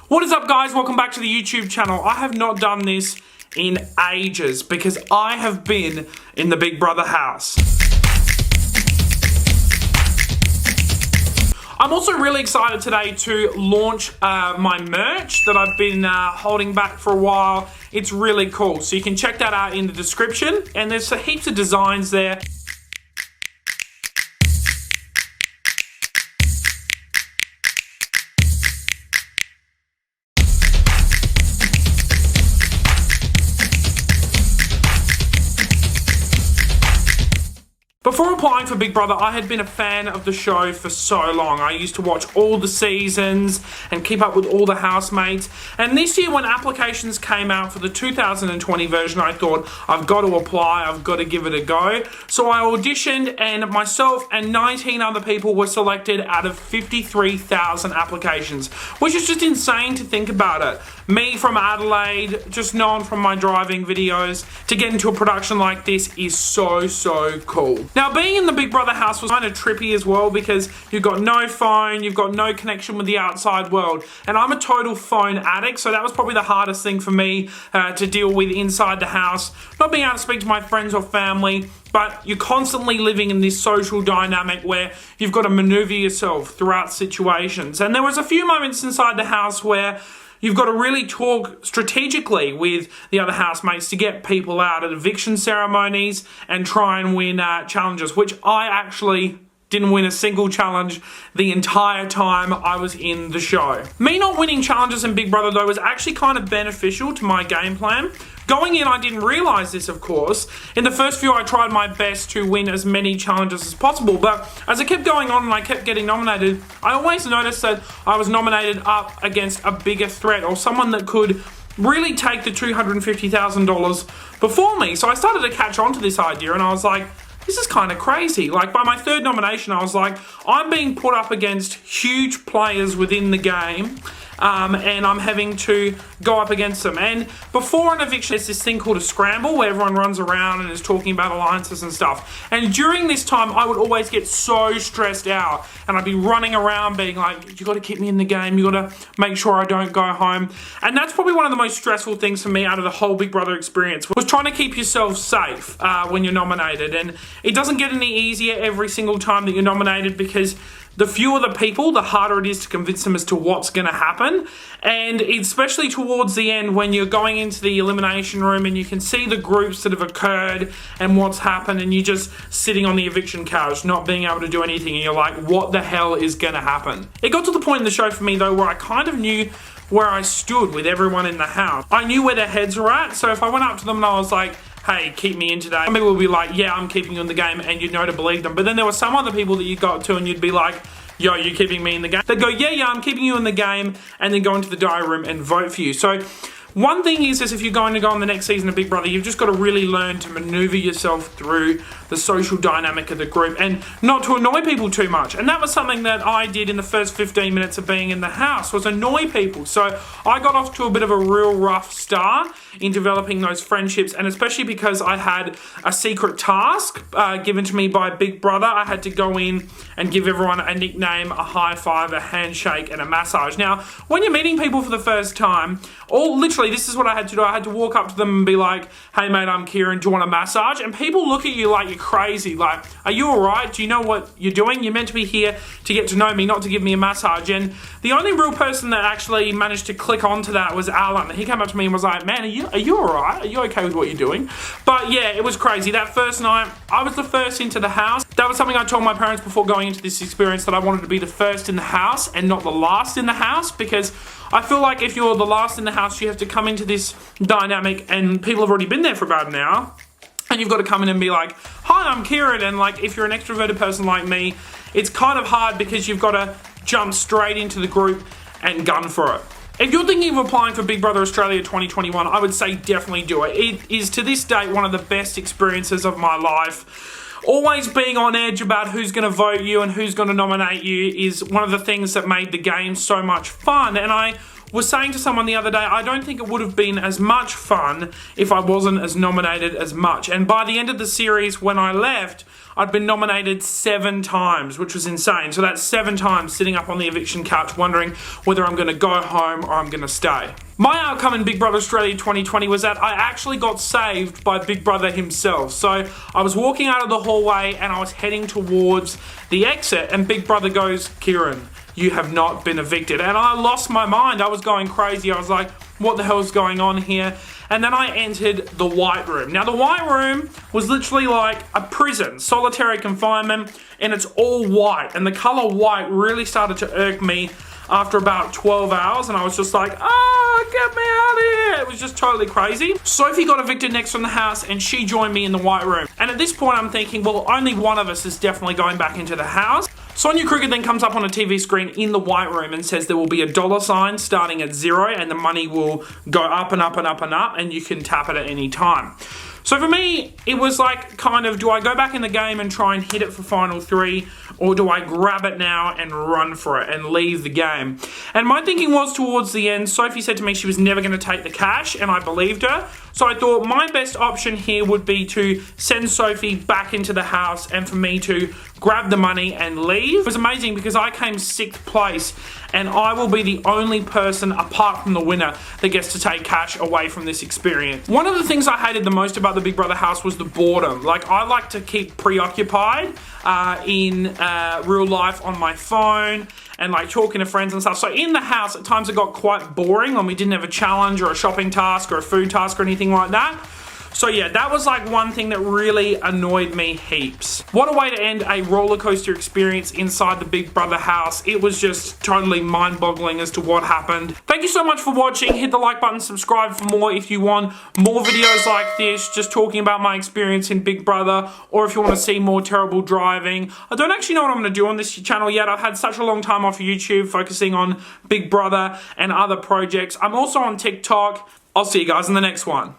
What is up, guys? Welcome back to the YouTube channel. I have not done this in ages because I have been in the Big Brother house. I'm also really excited today to launch my merch that I've been holding back for a while. It's really cool. So you can check that out in the description, and there's heaps of designs there. Before applying for Big Brother, I had been a fan of the show for so long. I used to watch all the seasons and keep up with all the housemates. And this year, when applications came out for the 2020 version, I thought, I've got to apply, I've got to give it a go. So I auditioned, and myself and 19 other people were selected out of 53,000 applications, which is just insane to think about it. Me from Adelaide, just known from my driving videos, to get into a production like this is so cool. Now, being in the Big Brother house was kind of trippy as well because you've got no phone, you've got no connection with the outside world. And I'm a total phone addict, so that was probably the hardest thing for me to deal with inside the house. Not being able to speak to my friends or family, but you're constantly living in this social dynamic where you've got to maneuver yourself throughout situations. And there was a few moments inside the house where you've got to really talk strategically with the other housemates to get people out at eviction ceremonies and try and win challenges, which I actually didn't win a single challenge the entire time I was in the show. Me not winning challenges in Big Brother, though, was actually kind of beneficial to my game plan. Going in, I didn't realise this, of course. In the first few, I tried my best to win as many challenges as possible, but as it kept going on and I kept getting nominated, I always noticed that I was nominated up against a bigger threat or someone that could really take the $250,000 before me. So I started to catch on to this idea, and I was like, this is kind of crazy. Like, by my third nomination, I was like, I'm being put up against huge players within the game, and I'm having to go up against them. And before an eviction, there's this thing called a scramble where everyone runs around and is talking about alliances and stuff. And during this time, I would always get so stressed out, and I'd be running around being like, you got to keep me in the game, you got to make sure I don't go home. And that's probably one of the most stressful things for me out of the whole Big Brother experience, was trying to keep yourself safe when you're nominated. And it doesn't get any easier every single time that you're nominated, because the fewer the people, the harder it is to convince them as to what's going to happen. And especially towards the end, when you're going into the elimination room and you can see the groups that have occurred and what's happened, and you're just sitting on the eviction couch, not being able to do anything, and you're like, what the hell is going to happen? It got to the point in the show for me, though, where I kind of knew where I stood with everyone in the house. I knew where their heads were at, so if I went up to them and I was like, hey, keep me in today, some people would be like, yeah, I'm keeping you in the game, and you'd know to believe them. But then there were some other people that you got to and you'd be like, yo, you're keeping me in the game. They'd go, yeah, I'm keeping you in the game, and then go into the diary room and vote for you. So one thing is if you're going to go on the next season of Big Brother, you've just got to really learn to maneuver yourself through the social dynamic of the group and not to annoy people too much. And that was something that I did in the first 15 minutes of being in the house, was annoy people. So I got off to a bit of a real rough start in developing those friendships, and especially because I had a secret task given to me by Big Brother. I had to go in and give everyone a nickname, a high five, a handshake, and a massage. Now, when you're meeting people for the first time, literally this is what I had to do. I had to walk up to them and be like, hey mate, I'm Kieran, do you want a massage? And people look at you like you're crazy, like, are you alright? Do you know what you're doing? You're meant to be here to get to know me, not to give me a massage. And the only real person that actually managed to click onto that was Alan. He came up to me and was like, man, are you alright? Are you okay with what you're doing? But yeah, it was crazy. That first night, I was the first into the house. That was something I told my parents before going into this experience, that I wanted to be the first in the house and not the last in the house, because I feel like if you're the last in the house, you have to come into this dynamic and people have already been there for about an hour, and you've got to come in and be like, hi, I'm Kieran. And like, if you're an extroverted person like me, it's kind of hard because you've got to jump straight into the group and gun for it. If you're thinking of applying for Big Brother Australia 2021, I would say definitely do it. It is, to this date, one of the best experiences of my life. Always being on edge about who's going to vote you and who's going to nominate you is one of the things that made the game so much fun. And I was saying to someone the other day, I don't think it would have been as much fun if I wasn't as nominated as much. And by the end of the series, when I left, I'd been nominated 7 times, which was insane. So that's 7 times sitting up on the eviction couch wondering whether I'm going to go home or I'm going to stay. My outcome in Big Brother Australia 2020 was that I actually got saved by Big Brother himself. So I was walking out of the hallway and I was heading towards the exit, and Big Brother goes, "Kieran, you have not been evicted." And I lost my mind. I was going crazy. I was like, what the hell is going on here? And then I entered the white room. Now, the white room was literally like a prison, solitary confinement, and it's all white. And the color white really started to irk me after about 12 hours, and I was just like, get me out of here. It was just totally crazy. Sophie got evicted next from the house, and she joined me in the white room. And at this point, I'm thinking, well, only one of us is definitely going back into the house. Sonia Kruger then comes up on a TV screen in the white room and says there will be a $sign starting at 0, and the money will go up and up and up and up, and you can tap it at any time. So for me, it was like, kind of, do I go back in the game and try and hit it for final 3, or do I grab it now and run for it and leave the game? And my thinking was, towards the end, Sophie said to me she was never going to take the cash, and I believed her. So I thought my best option here would be to send Sophie back into the house and for me to grab the money and leave. It was amazing because I came 6th place, and I will be the only person apart from the winner that gets to take cash away from this experience. One of the things I hated the most about the Big Brother house was the boredom. Like, I like to keep preoccupied in real life on my phone and like talking to friends and stuff. So in the house, at times it got quite boring when we didn't have a challenge or a shopping task or a food task or anything like that. So yeah, that was like one thing that really annoyed me heaps. What a way to end a roller coaster experience inside the Big Brother house. It was just totally mind-boggling as to what happened. Thank you so much for watching. Hit the like button, subscribe for more if you want more videos like this, just talking about my experience in Big Brother, or if you want to see more terrible driving. I don't actually know what I'm going to do on this channel yet. I've had such a long time off of YouTube focusing on Big Brother and other projects. I'm also on TikTok. I'll see you guys in the next one.